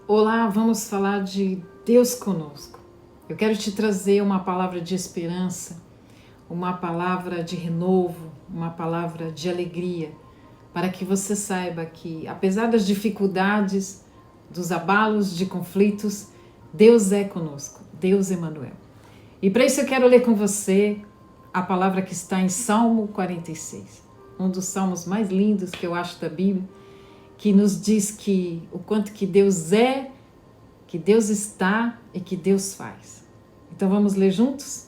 Olá, vamos falar de Deus conosco. Eu quero te trazer uma palavra de esperança, uma palavra de renovo, uma palavra de alegria, para que você saiba que, apesar das dificuldades, dos abalos, de conflitos, Deus é conosco, Deus Emanuel. E para isso eu quero ler com você a palavra que está em Salmo 46, um dos salmos mais lindos que eu acho da Bíblia, que nos diz que o quanto que Deus é, que Deus está e que Deus faz. Então vamos ler juntos?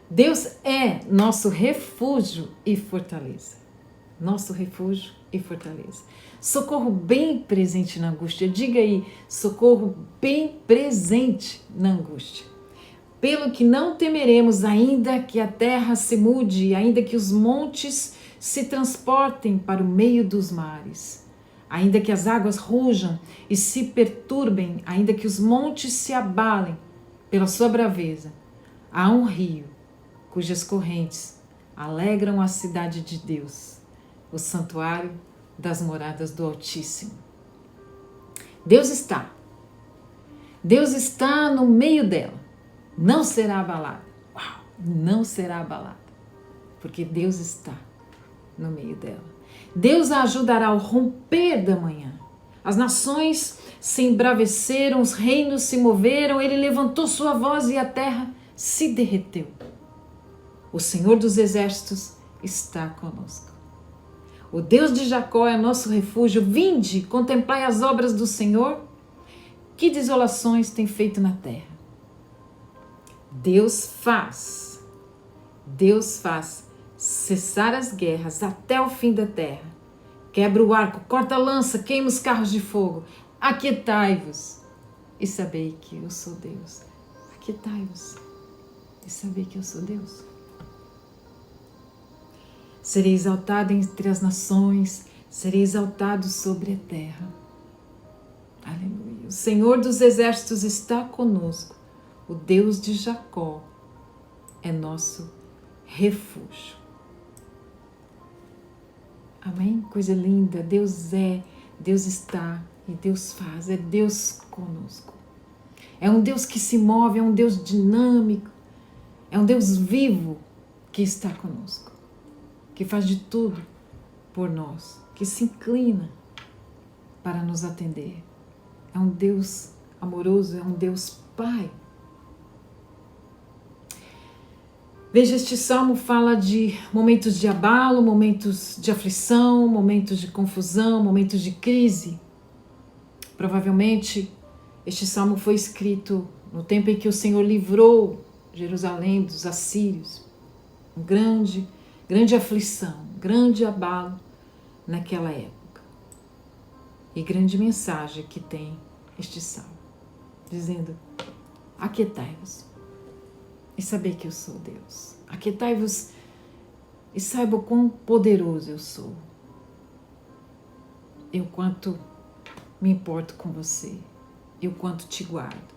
Deus é nosso refúgio e fortaleza. Nosso refúgio e fortaleza. Socorro bem presente na angústia. Diga aí, socorro bem presente na angústia. Pelo que não temeremos, ainda que a terra se mude, ainda que os montes se transportem para o meio dos mares. Ainda que as águas rujam e se perturbem, ainda que os montes se abalem pela sua braveza, há um rio cujas correntes alegram a cidade de Deus, o santuário das moradas do Altíssimo. Deus está no meio dela, não será abalada. Uau, não será abalada, porque Deus está no meio dela. Deus a ajudará ao romper da manhã. As nações se embraveceram, os reinos se moveram, ele levantou sua voz e a terra se derreteu. O Senhor dos exércitos está conosco. O Deus de Jacó é nosso refúgio. Vinde, contemplai as obras do Senhor. Que desolações tem feito na terra. Deus faz cessar as guerras até o fim da terra. Quebra o arco, corta a lança, queima os carros de fogo. Aquietai-vos e sabei que eu sou Deus. Aquietai-vos e sabei que eu sou Deus. Serei exaltado entre as nações, serei exaltado sobre a terra. Aleluia. O Senhor dos exércitos está conosco. O Deus de Jacó é nosso refúgio. Amém? Coisa linda. Deus é, Deus está e Deus faz. É Deus conosco. É um Deus que se move, é um Deus dinâmico, é um Deus vivo que está conosco, que faz de tudo por nós, que se inclina para nos atender. É um Deus amoroso, é um Deus Pai. Veja, este salmo fala de momentos de abalo, momentos de aflição, momentos de confusão, momentos de crise. Provavelmente, este salmo foi escrito no tempo em que o Senhor livrou Jerusalém dos assírios. Grande aflição, grande abalo naquela época. E grande mensagem que tem este salmo, dizendo: aquietai-vos e saber que eu sou Deus. Aquietai-vos e saiba o quão poderoso eu sou. Eu quanto me importo com você. Eu quanto te guardo.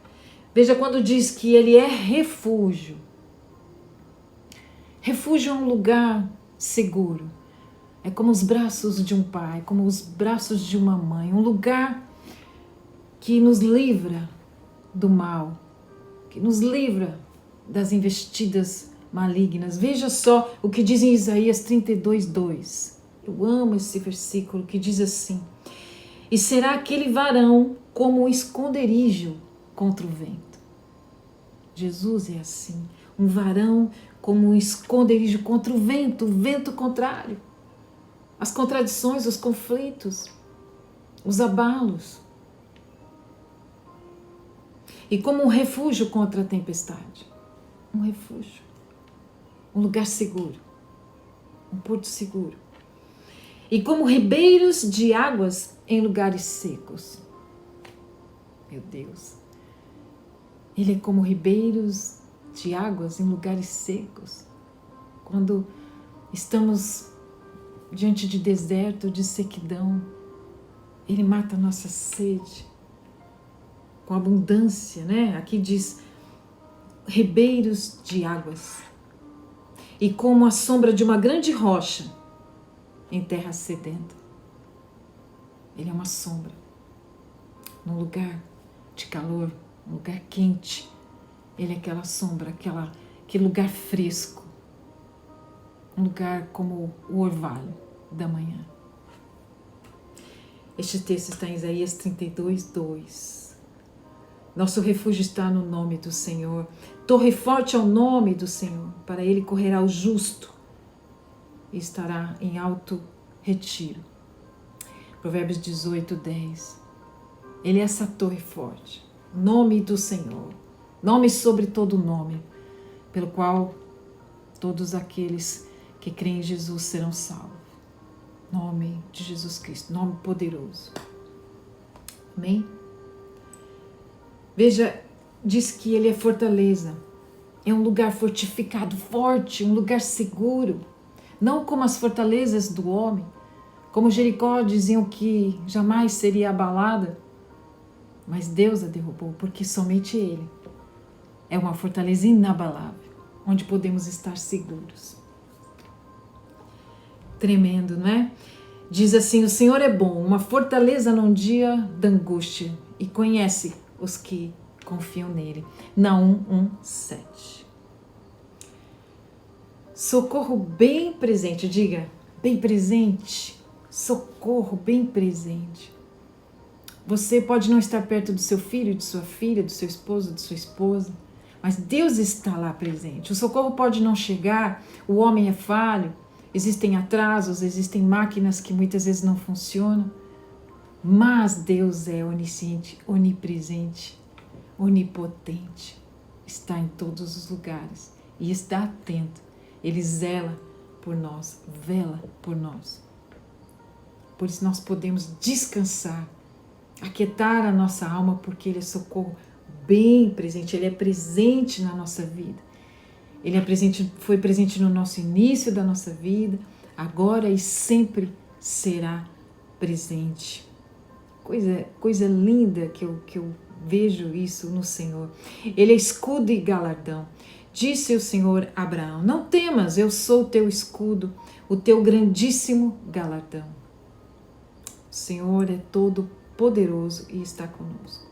Veja quando diz que ele é refúgio. Refúgio é um lugar seguro. É como os braços de um pai, como os braços de uma mãe. Um lugar que nos livra do mal, que nos livra das investidas malignas. Veja só o que diz em Isaías 32:2. Eu amo esse versículo que diz assim: e será aquele varão como um esconderijo contra o vento. Jesus é assim, um varão como um esconderijo contra o vento contrário, as contradições, os conflitos, os abalos. E como um refúgio contra a tempestade. Um refúgio, um lugar seguro, um porto seguro. E como ribeiros de águas em lugares secos. Meu Deus, ele é como ribeiros de águas em lugares secos. Quando estamos diante de deserto, de sequidão, ele mata a nossa sede com abundância, né? Aqui diz ribeiros de águas, e como a sombra de uma grande rocha em terra sedenta. Ele é uma sombra num lugar de calor, um lugar quente. Ele é aquela sombra, aquele lugar fresco. Um lugar como o orvalho da manhã. Este texto está em Isaías 32:2. Nosso refúgio está no nome do Senhor. Torre forte ao nome do Senhor. Para ele correrá o justo e estará em alto retiro. Provérbios 18:10. Ele é essa torre forte. Nome do Senhor. Nome sobre todo nome, pelo qual todos aqueles que creem em Jesus serão salvos. Nome de Jesus Cristo, nome poderoso. Amém? Veja, diz que ele é fortaleza. É um lugar fortificado, forte, um lugar seguro. Não como as fortalezas do homem. Como Jericó diziam que jamais seria abalada. Mas Deus a derrubou, porque somente Ele é uma fortaleza inabalável, onde podemos estar seguros. Tremendo, não é? Diz assim: o Senhor é bom, uma fortaleza num dia da angústia, e conhece os que confiam nele. Naum 1:7. Socorro bem presente, diga, bem presente. Socorro bem presente. Você pode não estar perto do seu filho, de sua filha, do seu esposo, de sua esposa, mas Deus está lá presente. O socorro pode não chegar, o homem é falho, existem atrasos, existem máquinas que muitas vezes não funcionam, mas Deus é onisciente, onipresente, onipotente, está em todos os lugares e está atento. Ele zela por nós, vela por nós. Por isso nós podemos descansar, aquietar a nossa alma, porque Ele é socorro bem presente, Ele é presente na nossa vida. Ele é presente, foi presente no nosso início da nossa vida, agora e sempre será presente. Coisa linda que eu vejo isso no Senhor. Ele é escudo e galardão. Disse o Senhor a Abraão: não temas, eu sou o teu escudo, o teu grandíssimo galardão. O Senhor é todo poderoso e está conosco.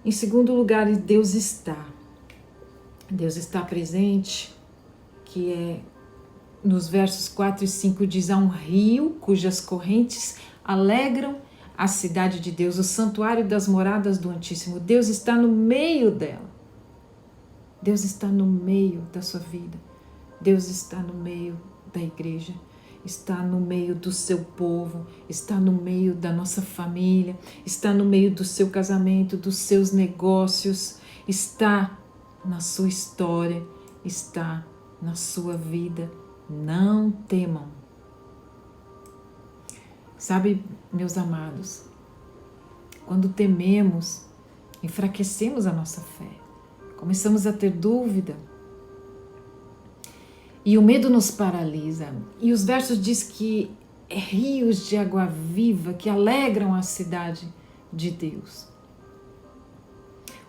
Em segundo lugar, Deus está presente, que é nos versos 4 e 5 diz: há um rio cujas correntes alegram a cidade de Deus, o santuário das moradas do Altíssimo. Deus está no meio dela. Deus está no meio da sua vida. Deus está no meio da igreja. Está no meio do seu povo, está no meio da nossa família, está no meio do seu casamento, dos seus negócios, está na sua história, está na sua vida. Não temam. Sabe, meus amados, quando tememos, enfraquecemos a nossa fé, começamos a ter dúvida, e o medo nos paralisa. E os versos diz que é rios de água viva que alegram a cidade de Deus.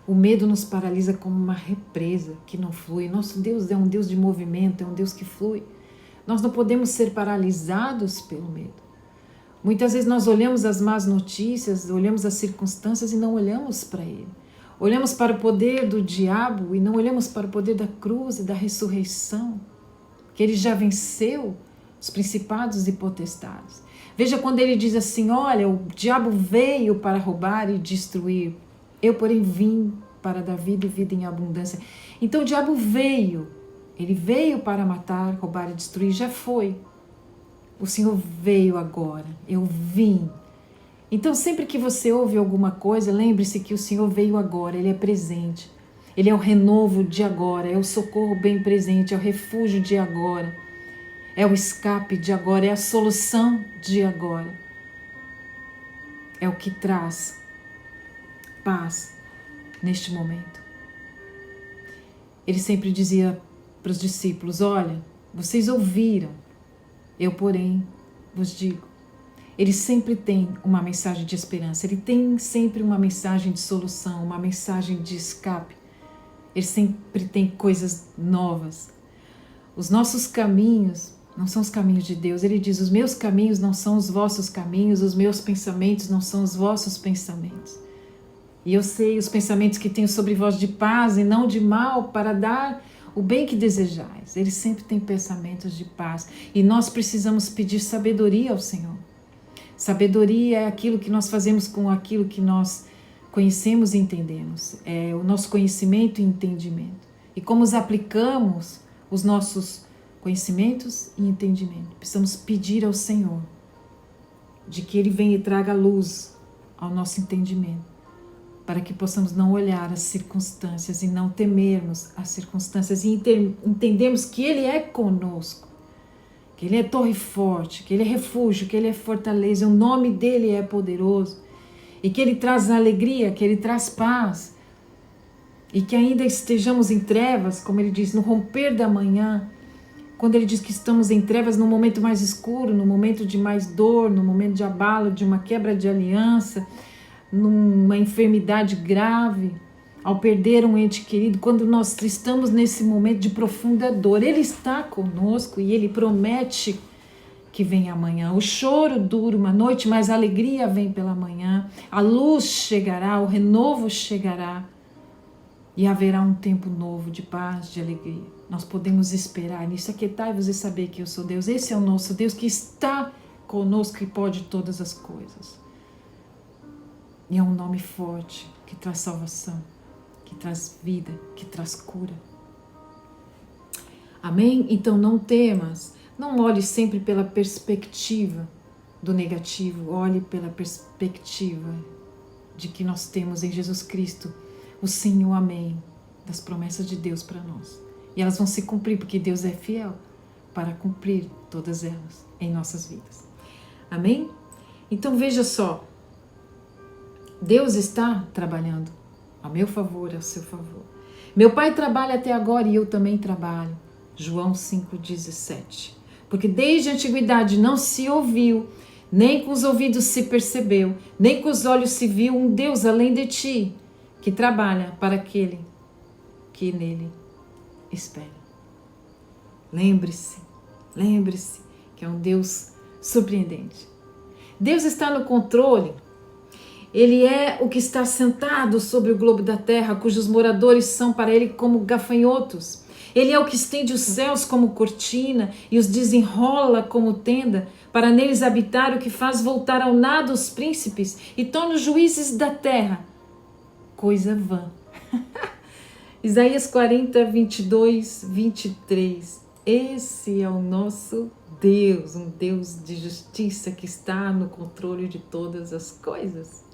O medo nos paralisa como uma represa que não flui. Nosso Deus é um Deus de movimento, é um Deus que flui. Nós não podemos ser paralisados pelo medo. Muitas vezes nós olhamos as más notícias, olhamos as circunstâncias e não olhamos para Ele. Olhamos para o poder do diabo e não olhamos para o poder da cruz e da ressurreição, que Ele já venceu os principados e potestades. Veja quando Ele diz assim: olha, o diabo veio para roubar e destruir, eu porém vim para dar vida e vida em abundância. Então o diabo veio, ele veio para matar, roubar e destruir, já foi. O Senhor veio agora, eu vim. Então sempre que você ouve alguma coisa, lembre-se que o Senhor veio agora, Ele é presente. Ele é o renovo de agora, é o socorro bem presente, é o refúgio de agora, é o escape de agora, é a solução de agora. É o que traz paz neste momento. Ele sempre dizia para os discípulos: olha, vocês ouviram, eu porém vos digo. Ele sempre tem uma mensagem de esperança, ele tem sempre uma mensagem de solução, uma mensagem de escape. Ele sempre tem coisas novas. Os nossos caminhos não são os caminhos de Deus. Ele diz: os meus caminhos não são os vossos caminhos, os meus pensamentos não são os vossos pensamentos. E eu sei os pensamentos que tenho sobre vós de paz e não de mal, para dar o bem que desejais. Ele sempre tem pensamentos de paz. E nós precisamos pedir sabedoria ao Senhor. Sabedoria é aquilo que nós fazemos com aquilo que nós conhecemos e entendemos. É o nosso conhecimento e entendimento. E como aplicamos os nossos conhecimentos e entendimento. Precisamos pedir ao Senhor de que Ele venha e traga luz ao nosso entendimento, para que possamos não olhar as circunstâncias e não temermos as circunstâncias e entendermos que Ele é conosco, que Ele é torre forte, que Ele é refúgio, que Ele é fortaleza, o nome dEle é poderoso e que Ele traz alegria, que Ele traz paz e que ainda estejamos em trevas, como Ele diz, no romper da manhã, quando Ele diz que estamos em trevas no momento mais escuro, no momento de mais dor, no momento de abalo, de uma quebra de aliança, numa enfermidade grave, ao perder um ente querido, quando nós estamos nesse momento de profunda dor, Ele está conosco e Ele promete que vem amanhã. O choro dura uma noite, mas a alegria vem pela manhã, a luz chegará, o renovo chegará e haverá um tempo novo de paz, de alegria. Nós podemos esperar nisso. Aquietai-vos e saber que eu sou Deus. Esse é o nosso Deus que está conosco e pode todas as coisas. E é um nome forte que traz salvação, que traz vida, que traz cura. Amém? Então não temas, não olhe sempre pela perspectiva do negativo, olhe pela perspectiva de que nós temos em Jesus Cristo o sim e o amém das promessas de Deus para nós. E elas vão se cumprir porque Deus é fiel para cumprir todas elas em nossas vidas. Amém? Então veja só, Deus está trabalhando a meu favor, a seu favor. Meu Pai trabalha até agora e eu também trabalho. João 5,17. Porque desde a antiguidade não se ouviu, nem com os ouvidos se percebeu, nem com os olhos se viu um Deus além de ti, que trabalha para aquele que nele espera. Lembre-se que é um Deus surpreendente. Deus está no controle. Ele é o que está sentado sobre o globo da terra, cujos moradores são para ele como gafanhotos. Ele é o que estende os céus como cortina e os desenrola como tenda, para neles habitar, o que faz voltar ao nada os príncipes e torna os juízes da terra coisa vã. Isaías 40, 22, 23. Esse é o nosso Deus, um Deus de justiça que está no controle de todas as coisas.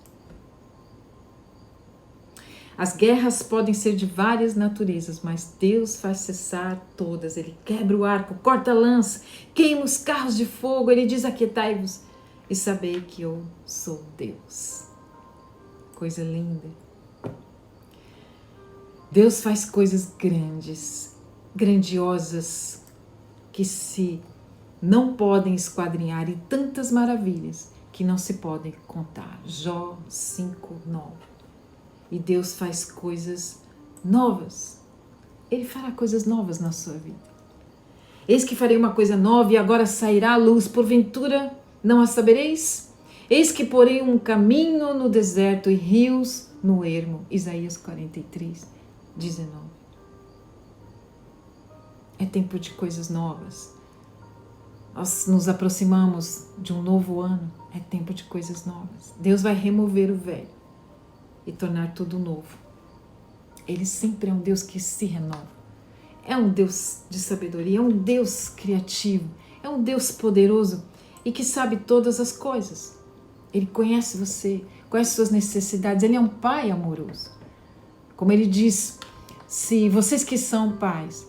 As guerras podem ser de várias naturezas, mas Deus faz cessar todas. Ele quebra o arco, corta a lança, queima os carros de fogo. Ele diz: aquietai-vos e sabei que eu sou Deus. Coisa linda. Deus faz coisas grandes, grandiosas, que se não podem esquadrinhar, e tantas maravilhas que não se podem contar. Jó 5:9. E Deus faz coisas novas. Ele fará coisas novas na sua vida. Eis que farei uma coisa nova e agora sairá a luz. Porventura não a sabereis? Eis que porei um caminho no deserto e rios no ermo. Isaías 43, 19. É tempo de coisas novas. Nós nos aproximamos de um novo ano. É tempo de coisas novas. Deus vai remover o velho e tornar tudo novo. Ele sempre é um Deus que se renova. É um Deus de sabedoria, é um Deus criativo, é um Deus poderoso e que sabe todas as coisas. Ele conhece você, conhece suas necessidades, Ele é um Pai amoroso. Como Ele diz, se vocês que são pais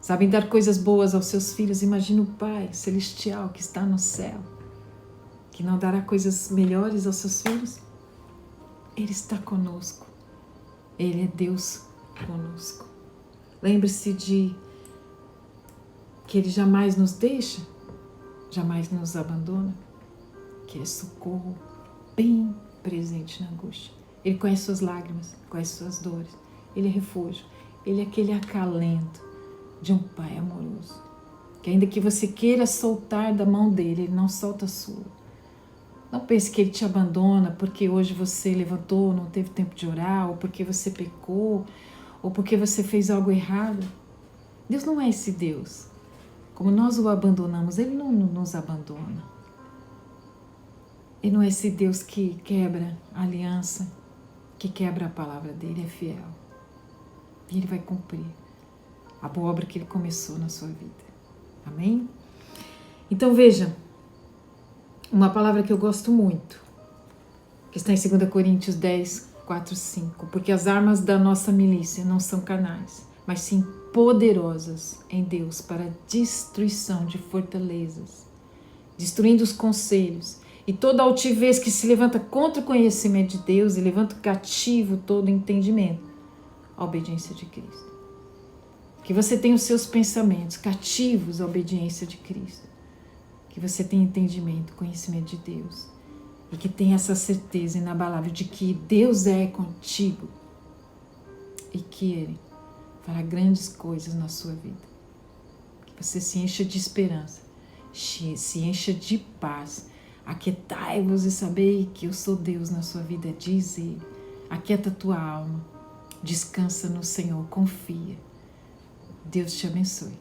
sabem dar coisas boas aos seus filhos, imagina o Pai celestial que está no céu, que não dará coisas melhores aos seus filhos. Ele está conosco. Ele é Deus conosco. Lembre-se de que Ele jamais nos deixa, jamais nos abandona, que Ele é socorro bem presente na angústia. Ele conhece suas lágrimas, conhece suas dores. Ele é refúgio. Ele é aquele acalento de um Pai amoroso, que ainda que você queira soltar da mão dele, Ele não solta a sua. Não pense que Ele te abandona porque hoje você levantou, não teve tempo de orar, ou porque você pecou, ou porque você fez algo errado. Deus não é esse Deus. Como nós o abandonamos, Ele não nos abandona. Ele não é esse Deus que quebra a aliança, que quebra a palavra dele, é fiel. E Ele vai cumprir a boa obra que Ele começou na sua vida. Amém? Então veja, uma palavra que eu gosto muito, que está em 2 Coríntios 10, 4, 5. Porque as armas da nossa milícia não são carnais, mas sim poderosas em Deus para a destruição de fortalezas, destruindo os conselhos e toda altivez que se levanta contra o conhecimento de Deus e levanta cativo todo entendimento à obediência de Cristo. Que você tenha os seus pensamentos cativos à obediência de Cristo. Que você tenha entendimento, conhecimento de Deus. E que tenha essa certeza inabalável de que Deus é contigo. E que Ele fará grandes coisas na sua vida. Que você se encha de esperança, se encha de paz. Aquietai-vos e sabei que eu sou Deus na sua vida, diz Ele. Aquieta a tua alma, descansa no Senhor, confia. Deus te abençoe.